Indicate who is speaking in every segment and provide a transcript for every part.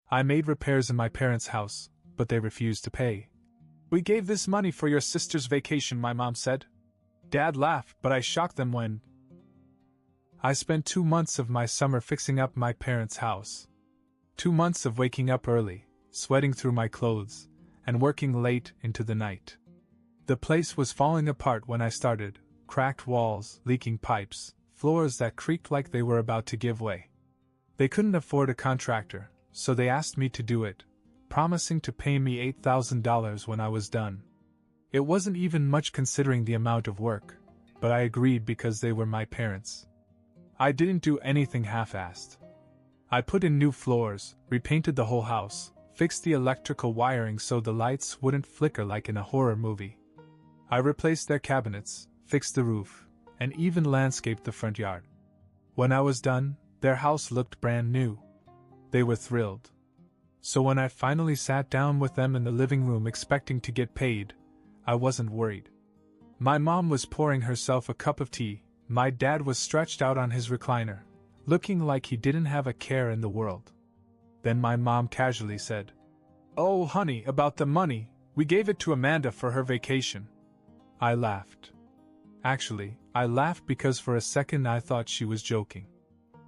Speaker 1: I made repairs in my parents' house, but they refused to pay. "We gave this money for your sister's vacation," my mom said. Dad laughed, but I shocked them when I spent 2 months of my summer fixing up my parents' house. 2 months of waking up early, sweating through my clothes, and working late into the night. The place was falling apart when I started, cracked walls, leaking pipes, floors that creaked like they were about to give way. They couldn't afford a contractor, so they asked me to do it, promising to pay me $8,000 when I was done. It wasn't even much considering the amount of work, but I agreed because they were my parents. I didn't do anything half-assed. I put in new floors, repainted the whole house, fixed the electrical wiring so the lights wouldn't flicker like in a horror movie. I replaced their cabinets, fixed the roof, and even landscaped the front yard. When I was done, their house looked brand new. They were thrilled. So when I finally sat down with them in the living room expecting to get paid, I wasn't worried. My mom was pouring herself a cup of tea. My dad was stretched out on his recliner, looking like he didn't have a care in the world. Then my mom casually said, "Oh, honey, about the money, we gave it to Amanda for her vacation." I laughed. Actually, I laughed because for a second I thought she was joking.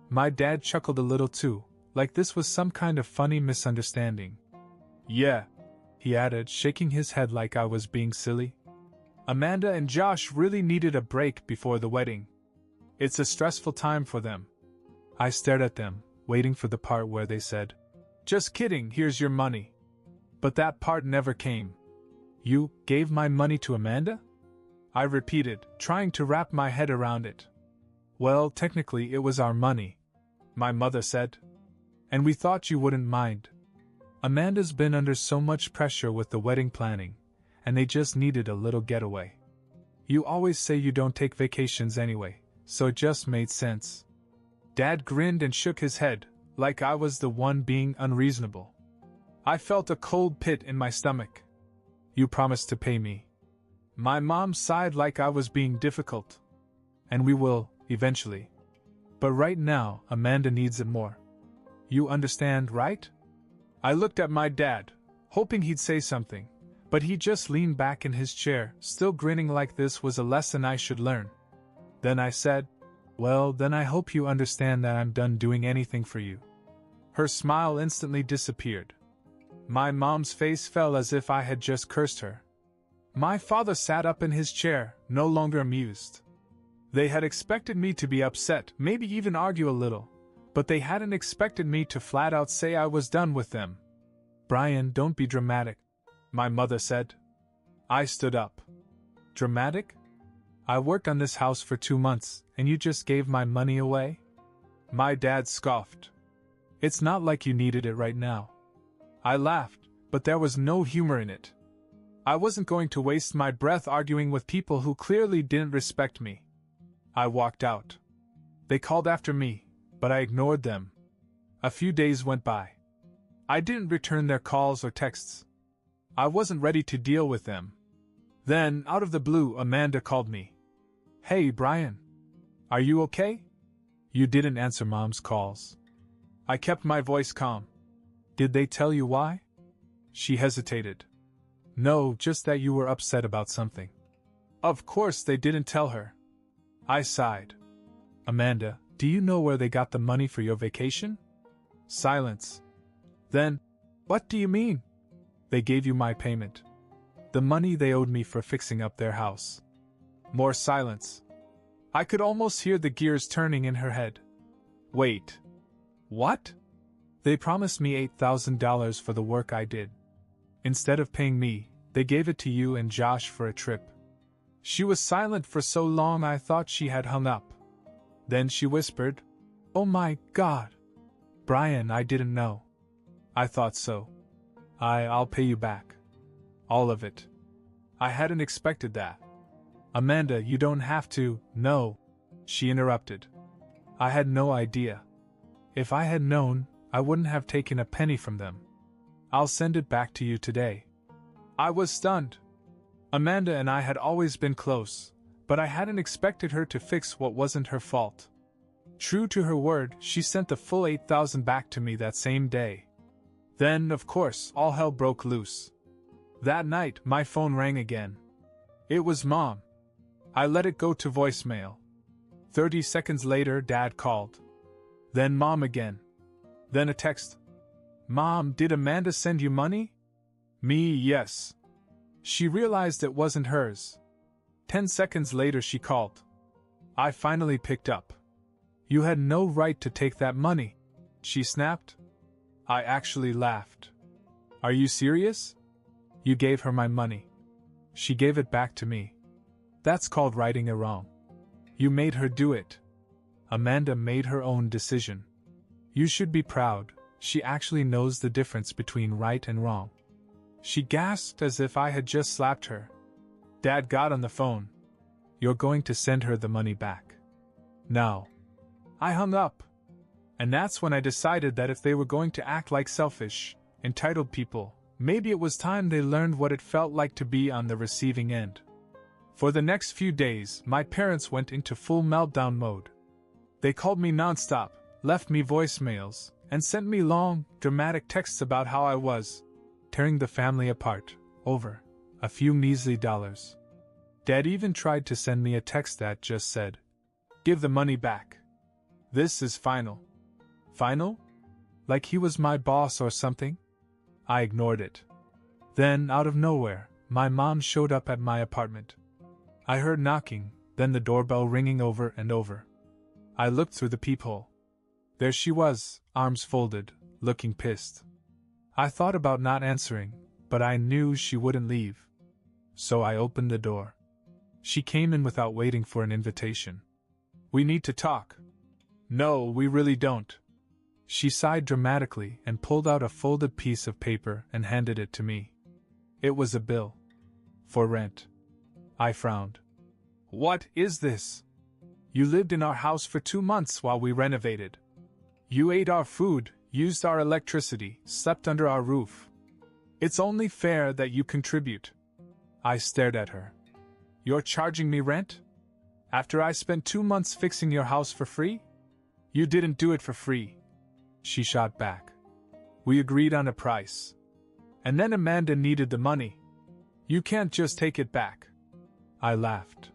Speaker 1: My dad chuckled a little too, like this was some kind of funny misunderstanding. "Yeah," he added, shaking his head like I was being silly. "Amanda and Josh really needed a break before the wedding. It's a stressful time for them." I stared at them, waiting for the part where they said, "Just kidding, here's your money." But that part never came. "You gave my money to Amanda?" I repeated, trying to wrap my head around it. "Well, technically it was our money," my mother said. "And we thought you wouldn't mind. Amanda's been under so much pressure with the wedding planning, and they just needed a little getaway. You always say you don't take vacations anyway, so it just made sense." Dad grinned and shook his head, like I was the one being unreasonable. I felt a cold pit in my stomach. "You promised to pay me." My mom sighed like I was being difficult. "And we will, eventually. But right now, Amanda needs it more. You understand, right?" I looked at my dad, hoping he'd say something, but he just leaned back in his chair, still grinning like this was a lesson I should learn. Then I said, "Well, then I hope you understand that I'm done doing anything for you." Her smile instantly disappeared. My mom's face fell as if I had just cursed her. My father sat up in his chair, no longer amused. They had expected me to be upset, maybe even argue a little, but they hadn't expected me to flat out say I was done with them. "Brian, don't be dramatic," my mother said. I stood up. "Dramatic? I worked on this house for 2 months, and you just gave my money away?" My dad scoffed. "It's not like you needed it right now." I laughed, but there was no humor in it. I wasn't going to waste my breath arguing with people who clearly didn't respect me. I walked out. They called after me, but I ignored them. A few days went by. I didn't return their calls or texts. I wasn't ready to deal with them. Then, out of the blue, Amanda called me. "Hey, Brian. Are you okay?" "You didn't answer Mom's calls." I kept my voice calm. "Did they tell you why?" She hesitated. "No, just that you were upset about something." Of course they didn't tell her. I sighed. "Amanda, do you know where they got the money for your vacation?" Silence. Then, "What do you mean?" "They gave you my payment. The money they owed me for fixing up their house." More silence. I could almost hear the gears turning in her head. "Wait. What?" "They promised me $8,000 for the work I did. Instead of paying me, they gave it to you and Josh for a trip." She was silent for so long I thought she had hung up. Then she whispered, "Oh my God. Brian, I didn't know." "I thought so. I'll pay you back. All of it." I hadn't expected that. "Amanda, you don't have to." "No," she interrupted. "I had no idea. If I had known, I wouldn't have taken a penny from them. I'll send it back to you today." I was stunned. Amanda and I had always been close, but I hadn't expected her to fix what wasn't her fault. True to her word, she sent the full $8,000 back to me that same day. Then, of course, all hell broke loose. That night, my phone rang again. It was Mom. I let it go to voicemail. 30 seconds later, Dad called. Then Mom again. Then a text. Mom, did Amanda send you money? Me, yes. She realized it wasn't hers. 10 seconds later, she called. I finally picked up. You had no right to take that money, she snapped. I actually laughed. Are you serious? You gave her my money. She gave it back to me. That's called righting a wrong. You made her do it. Amanda made her own decision. You should be proud. She actually knows the difference between right and wrong. She gasped as if I had just slapped her. Dad got on the phone. You're going to send her the money back. No. I hung up. And that's when I decided that if they were going to act like selfish, entitled people, maybe it was time they learned what it felt like to be on the receiving end. For the next few days, my parents went into full meltdown mode. They called me nonstop, left me voicemails, and sent me long, dramatic texts about how I was tearing the family apart over a few measly dollars. Dad even tried to send me a text that just said, "Give the money back. This is final." Final? Like he was my boss or something? I ignored it. Then, out of nowhere, my mom showed up at my apartment. I heard knocking, then the doorbell ringing over and over. I looked through the peephole. There she was, arms folded, looking pissed. I thought about not answering, but I knew she wouldn't leave. So I opened the door. She came in without waiting for an invitation. We need to talk. No, we really don't. She sighed dramatically and pulled out a folded piece of paper and handed it to me. It was a bill. For rent. I frowned. What is this? You lived in our house for 2 months while we renovated. You ate our food, used our electricity, slept under our roof. It's only fair that you contribute. I stared at her. You're charging me rent? After I spent 2 months fixing your house for free? You didn't do it for free. She shot back. We agreed on a price. And then Amanda needed the money. You can't just take it back. I laughed.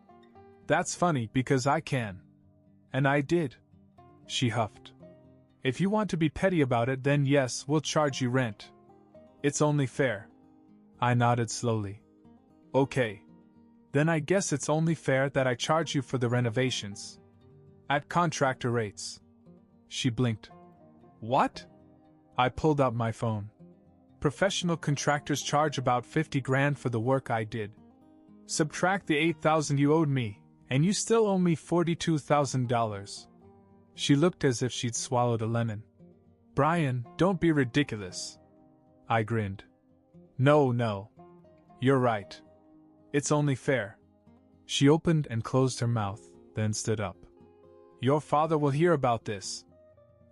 Speaker 1: That's funny because I can. And I did. She huffed. If you want to be petty about it, then yes, we'll charge you rent. It's only fair. I nodded slowly. Okay. Then I guess it's only fair that I charge you for the renovations. At contractor rates. She blinked. What? I pulled out my phone. Professional contractors charge about 50 grand for the work I did. Subtract the $8,000 you owed me, and you still owe me $42,000. She looked as if she'd swallowed a lemon. Brian, don't be ridiculous. I grinned. No. You're right. It's only fair. She opened and closed her mouth, then stood up. Your father will hear about this.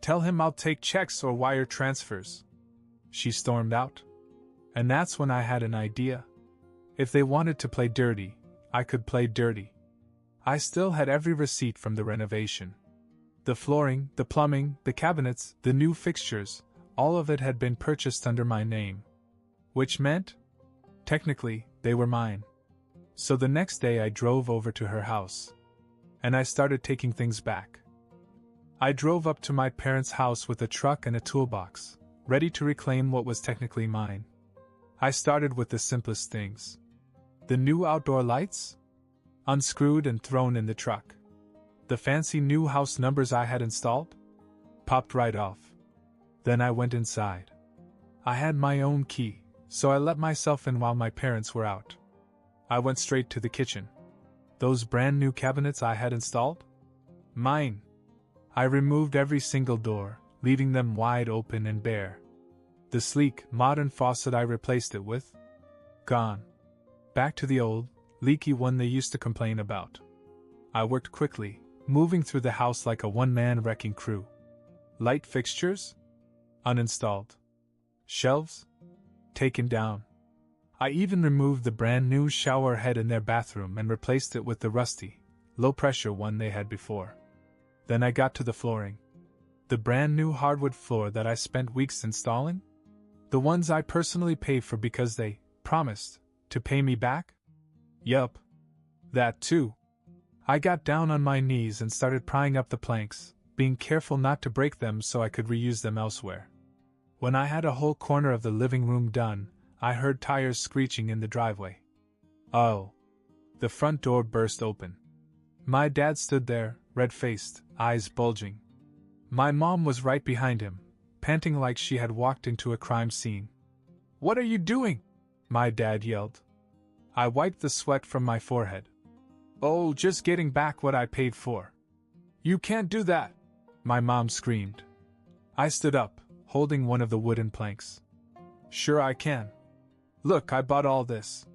Speaker 1: Tell him I'll take checks or wire transfers. She stormed out. And that's when I had an idea. If they wanted to play dirty, I could play dirty. I still had every receipt from the renovation. The flooring, the plumbing, the cabinets, the new fixtures, all of it had been purchased under my name. Which meant, technically, they were mine. So the next day I drove over to her house. And I started taking things back. I drove up to my parents' house with a truck and a toolbox, ready to reclaim what was technically mine. I started with the simplest things. The new outdoor lights? Unscrewed and thrown in the truck. The fancy new house numbers I had installed? Popped right off. Then I went inside. I had my own key, so I let myself in while my parents were out. I went straight to the kitchen. Those brand new cabinets I had installed? Mine. I removed every single door, leaving them wide open and bare. The sleek, modern faucet I replaced it with? Gone. Back to the old, leaky one they used to complain about. I worked quickly, moving through the house like a one-man wrecking crew. Light fixtures? Uninstalled. Shelves? Taken down. I even removed the brand new shower head in their bathroom and replaced it with the rusty, low-pressure one they had before. Then I got to the flooring. The brand new hardwood floor that I spent weeks installing? The ones I personally paid for because they promised to pay me back? Yup. That too. I got down on my knees and started prying up the planks, being careful not to break them so I could reuse them elsewhere. When I had a whole corner of the living room done, I heard tires screeching in the driveway. Oh. The front door burst open. My dad stood there, red-faced, eyes bulging. My mom was right behind him, panting like she had walked into a crime scene. "What are you doing?" my dad yelled. I wiped the sweat from my forehead. "Oh, just getting back what I paid for." "You can't do that," my mom screamed. I stood up, holding one of the wooden planks. "Sure I can. Look, I bought all this.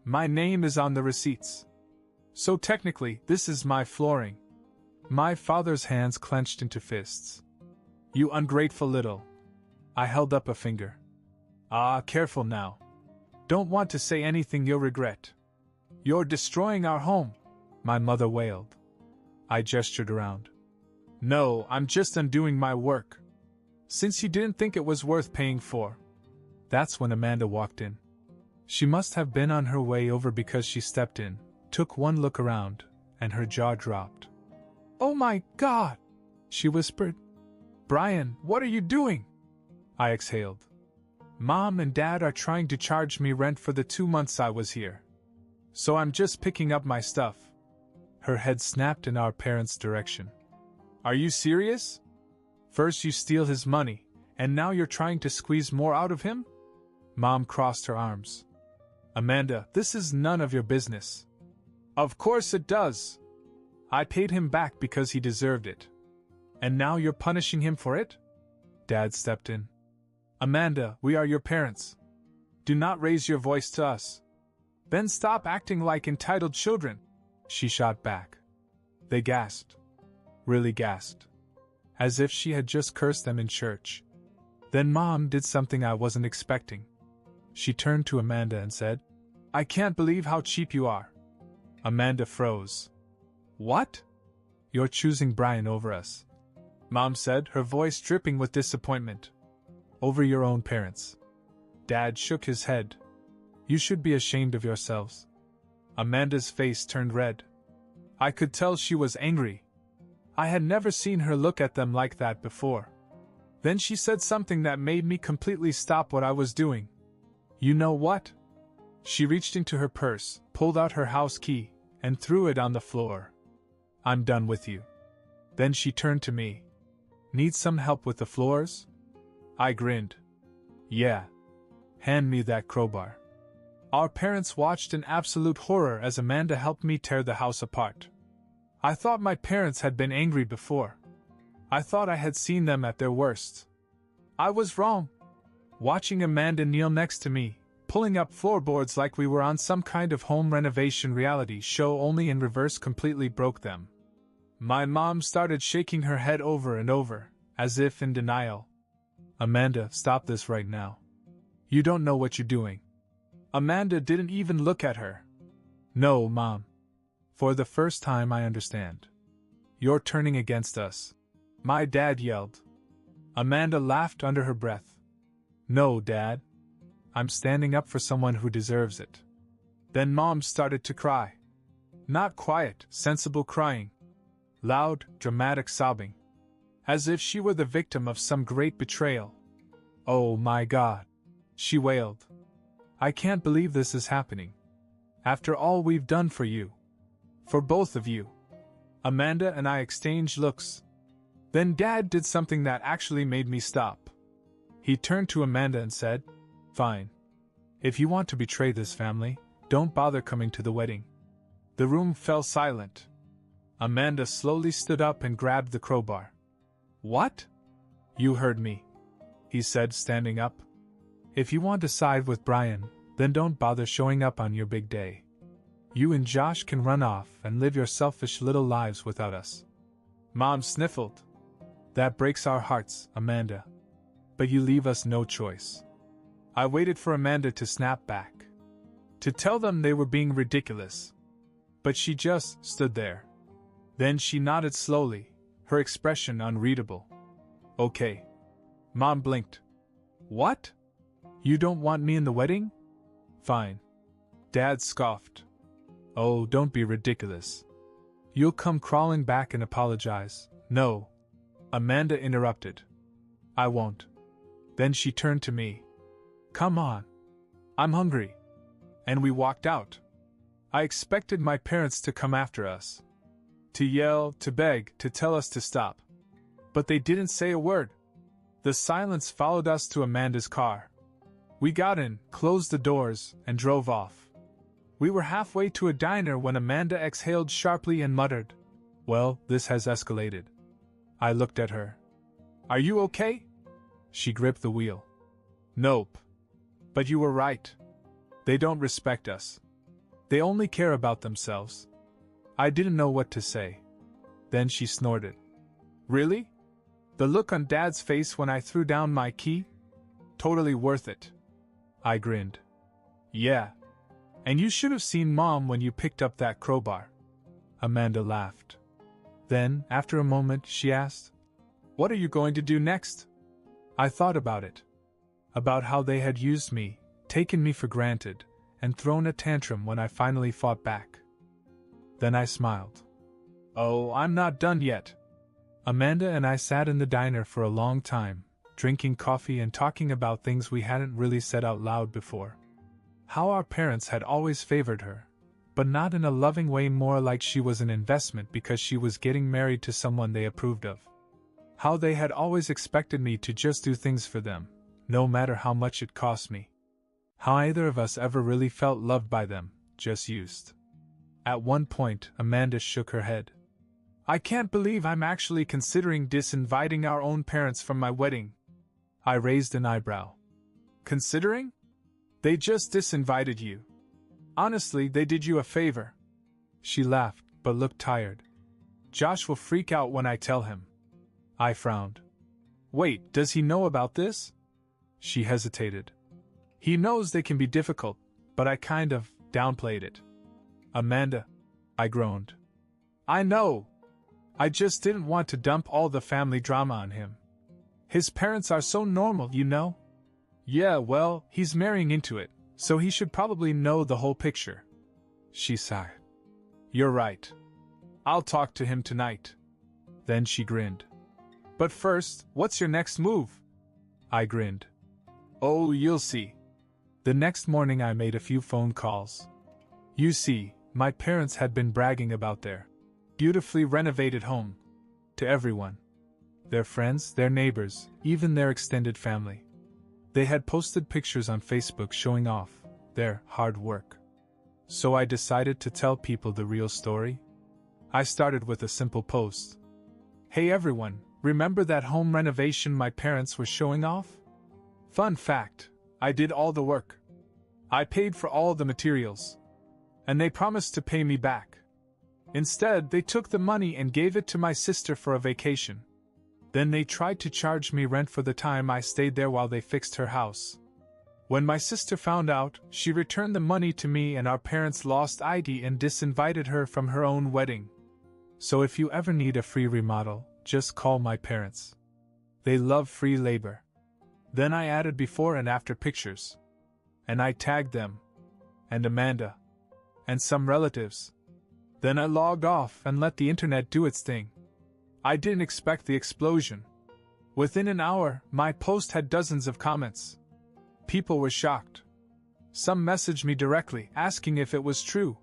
Speaker 1: My name is on the receipts. So technically, this is my flooring." My father's hands clenched into fists. "You ungrateful little..." I held up a finger. "Ah, careful now. Don't want to say anything you'll regret. You're destroying our home," my mother wailed. I gestured around. "No, I'm just undoing my work. Since you didn't think it was worth paying for." That's when Amanda walked in. She must have been on her way over because she stepped in, took one look around, and her jaw dropped. "Oh my God!" she whispered. "Brian, what are you doing?" I exhaled. "Mom and Dad are trying to charge me rent for the 2 months I was here. So I'm just picking up my stuff." Her head snapped in our parents' direction. "Are you serious? First you steal his money, and now you're trying to squeeze more out of him?" Mom crossed her arms. "Amanda, this is none of your business." "Of course it does. I paid him back because he deserved it. And now you're punishing him for it?" Dad stepped in. "Amanda, we are your parents. Do not raise your voice to us." "Then stop acting like entitled children," she shot back. They gasped. Really gasped. As if she had just cursed them in church. Then Mom did something I wasn't expecting. She turned to Amanda and said, "I can't believe how cheap you are." Amanda froze. "What?" "You're choosing Brian over us," Mom said, her voice dripping with disappointment. "Over your own parents." Dad shook his head. "You should be ashamed of yourselves." Amanda's face turned red. I could tell she was angry. I had never seen her look at them like that before. Then she said something that made me completely stop what I was doing. "You know what?" She reached into her purse, pulled out her house key, and threw it on the floor. "I'm done with you." Then she turned to me. "Need some help with the floors?" I grinned. "Yeah. Hand me that crowbar." Our parents watched in absolute horror as Amanda helped me tear the house apart. I thought my parents had been angry before. I thought I had seen them at their worst. I was wrong. Watching Amanda kneel next to me, pulling up floorboards like we were on some kind of home renovation reality show only in reverse, completely broke them. My mom started shaking her head over and over, as if in denial. "Amanda, stop this right now. You don't know what you're doing." Amanda didn't even look at her. "No, Mom. For the first time I understand. You're turning against us," my dad yelled. Amanda laughed under her breath. "No, Dad. I'm standing up for someone who deserves it." Then Mom started to cry. Not quiet, sensible crying. Loud, dramatic sobbing. As if she were the victim of some great betrayal. "Oh my God," she wailed. "I can't believe this is happening. After all we've done for you. For both of you." Amanda and I exchanged looks. Then Dad did something that actually made me stop. He turned to Amanda and said, "Fine. If you want to betray this family, don't bother coming to the wedding." The room fell silent. Amanda slowly stood up and grabbed the crowbar. "What?" "You heard me," he said, standing up. "If you want to side with Brian, then don't bother showing up on your big day. You and Josh can run off and live your selfish little lives without us." Mom sniffled. "That breaks our hearts, Amanda. But you leave us no choice." I waited for Amanda to snap back. To tell them they were being ridiculous. But she just stood there. Then she nodded slowly, her expression unreadable. "Okay." Mom blinked. "What?" You don't want me in the wedding? Fine. Dad scoffed. Oh, don't be ridiculous. You'll come crawling back and apologize. No. Amanda interrupted. I won't. Then she turned to me. Come on. I'm hungry. And we walked out. I expected my parents to come after us. To yell, to beg, to tell us to stop. But they didn't say a word. The silence followed us to Amanda's car. We got in, closed the doors, and drove off. We were halfway to a diner when Amanda exhaled sharply and muttered, Well, this has escalated. I looked at her. Are you okay? She gripped the wheel. Nope. But you were right. They don't respect us. They only care about themselves. I didn't know what to say. Then she snorted. Really? The look on Dad's face when I threw down my key? Totally worth it. I grinned. Yeah. And you should have seen Mom when you picked up that crowbar. Amanda laughed. Then, after a moment, she asked, What are you going to do next? I thought about it. About how they had used me, taken me for granted, and thrown a tantrum when I finally fought back. Then I smiled. Oh, I'm not done yet. Amanda and I sat in the diner for a long time, drinking coffee and talking about things we hadn't really said out loud before. How our parents had always favored her, but not in a loving way, more like she was an investment because she was getting married to someone they approved of. How they had always expected me to just do things for them, no matter how much it cost me. How either of us ever really felt loved by them, just used. At one point, Amanda shook her head. I can't believe I'm actually considering disinviting our own parents from my wedding. I raised an eyebrow. Considering? They just disinvited you. Honestly, they did you a favor. She laughed, but looked tired. Josh will freak out when I tell him. I frowned. Wait, does he know about this? She hesitated. He knows they can be difficult, but I kind of downplayed it. Amanda, I groaned. I know. I just didn't want to dump all the family drama on him. His parents are so normal, you know? Yeah, well, he's marrying into it, so he should probably know the whole picture. She sighed. You're right. I'll talk to him tonight. Then she grinned. But first, what's your next move? I grinned. Oh, you'll see. The next morning I made a few phone calls. You see, my parents had been bragging about their beautifully renovated home to everyone. Their friends, their neighbors, even their extended family. They had posted pictures on Facebook showing off their hard work. So I decided to tell people the real story. I started with a simple post. Hey everyone, remember that home renovation my parents were showing off? Fun fact, I did all the work. I paid for all the materials. And they promised to pay me back. Instead, they took the money and gave it to my sister for a vacation. Then they tried to charge me rent for the time I stayed there while they fixed her house. When my sister found out, she returned the money to me and our parents lost ID and disinvited her from her own wedding. So if you ever need a free remodel, just call my parents. They love free labor. Then I added before and after pictures. And I tagged them. And Amanda. And some relatives. Then I logged off and let the internet do its thing. I didn't expect the explosion. Within an hour, my post had dozens of comments. People were shocked. Some messaged me directly, asking if it was true.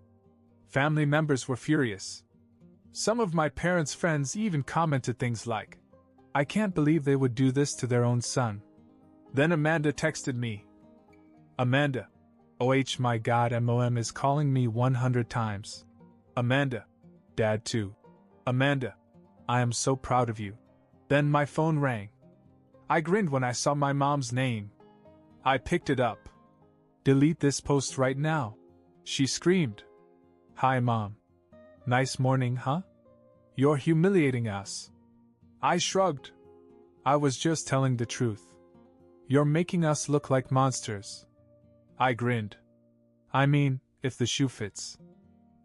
Speaker 1: Family members were furious. Some of my parents' friends even commented things like, I can't believe they would do this to their own son. Then Amanda texted me. Amanda. OH my God, MOM is calling me 100 times. Amanda. Dad too. Amanda. I am so proud of you. Then my phone rang. I grinned when I saw my mom's name. I picked it up. Delete this post right now. She screamed. Hi Mom. Nice morning, huh? You're humiliating us. I shrugged. I was just telling the truth. You're making us look like monsters. I grinned. I mean, if the shoe fits.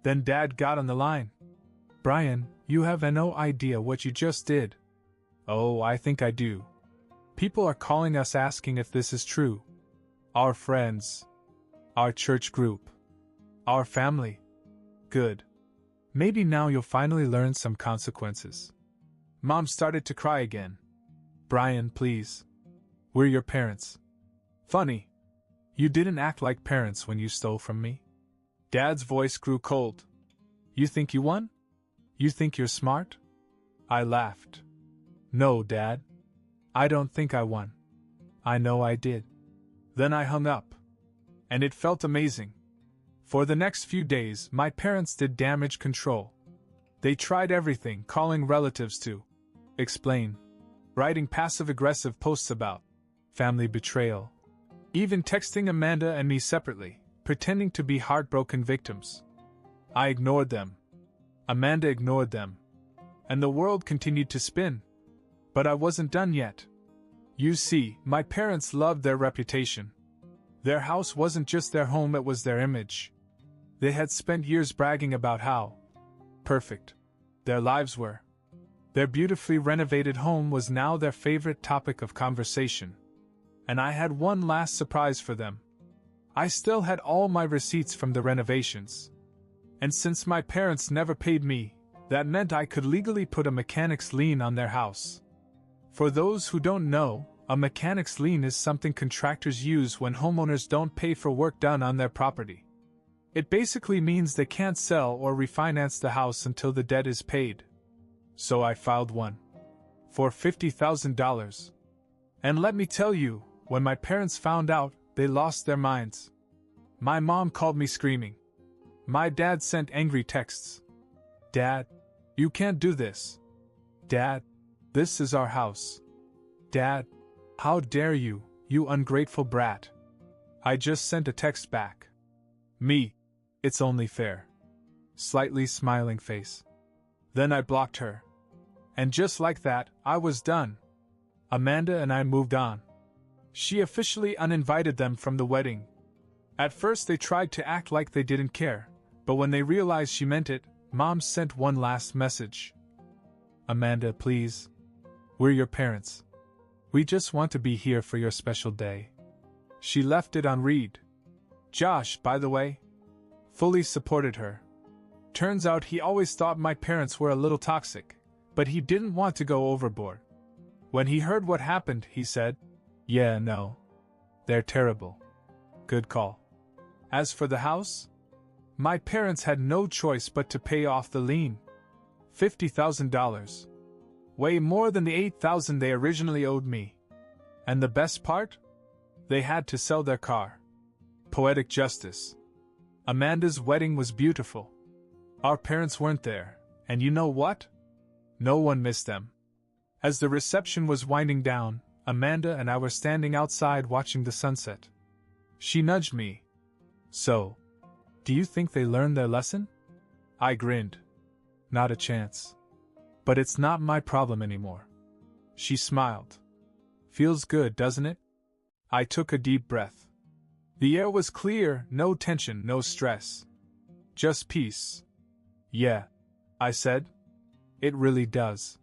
Speaker 1: Then Dad got on the line. Brian, you have no idea what you just did. Oh, I think I do. People are calling us asking if this is true. Our friends. Our church group. Our family. Good. Maybe now you'll finally learn some consequences. Mom started to cry again. Brian, please. We're your parents. Funny. You didn't act like parents when you stole from me. Dad's voice grew cold. You think you won? You think you're smart? I laughed. No, Dad. I don't think I won. I know I did. Then I hung up. And it felt amazing. For the next few days, my parents did damage control. They tried everything, calling relatives to explain, writing passive-aggressive posts about family betrayal, even texting Amanda and me separately, pretending to be heartbroken victims. I ignored them. Amanda ignored them. And the world continued to spin. But I wasn't done yet. You see, my parents loved their reputation. Their house wasn't just their home, it was their image. They had spent years bragging about how perfect their lives were. Their beautifully renovated home was now their favorite topic of conversation. And I had one last surprise for them. I still had all my receipts from the renovations. And since my parents never paid me, that meant I could legally put a mechanic's lien on their house. For those who don't know, a mechanic's lien is something contractors use when homeowners don't pay for work done on their property. It basically means they can't sell or refinance the house until the debt is paid. So I filed one. For $50,000. And let me tell you, when my parents found out, they lost their minds. My mom called me screaming. My dad sent angry texts. Dad, you can't do this. Dad, this is our house. Dad, how dare you, you ungrateful brat. I just sent a text back. Me, it's only fair. Slightly smiling face. Then I blocked her. And just like that, I was done. Amanda and I moved on. She officially uninvited them from the wedding. At first they tried to act like they didn't care, but when they realized she meant it, Mom sent one last message. Amanda, please. We're your parents. We just want to be here for your special day. She left it on read. Josh, by the way, fully supported her. Turns out he always thought my parents were a little toxic, but he didn't want to go overboard. When he heard what happened, he said, yeah, no. They're terrible. Good call. As for the house, my parents had no choice but to pay off the lien. $50,000. Way more than the $8,000 they originally owed me. And the best part? They had to sell their car. Poetic justice. Amanda's wedding was beautiful. Our parents weren't there, and you know what? No one missed them. As the reception was winding down, Amanda and I were standing outside watching the sunset. She nudged me. So, do you think they learned their lesson? I grinned. Not a chance. But it's not my problem anymore. She smiled. Feels good, doesn't it? I took a deep breath. The air was clear, no tension, no stress. Just peace. Yeah, I said. It really does.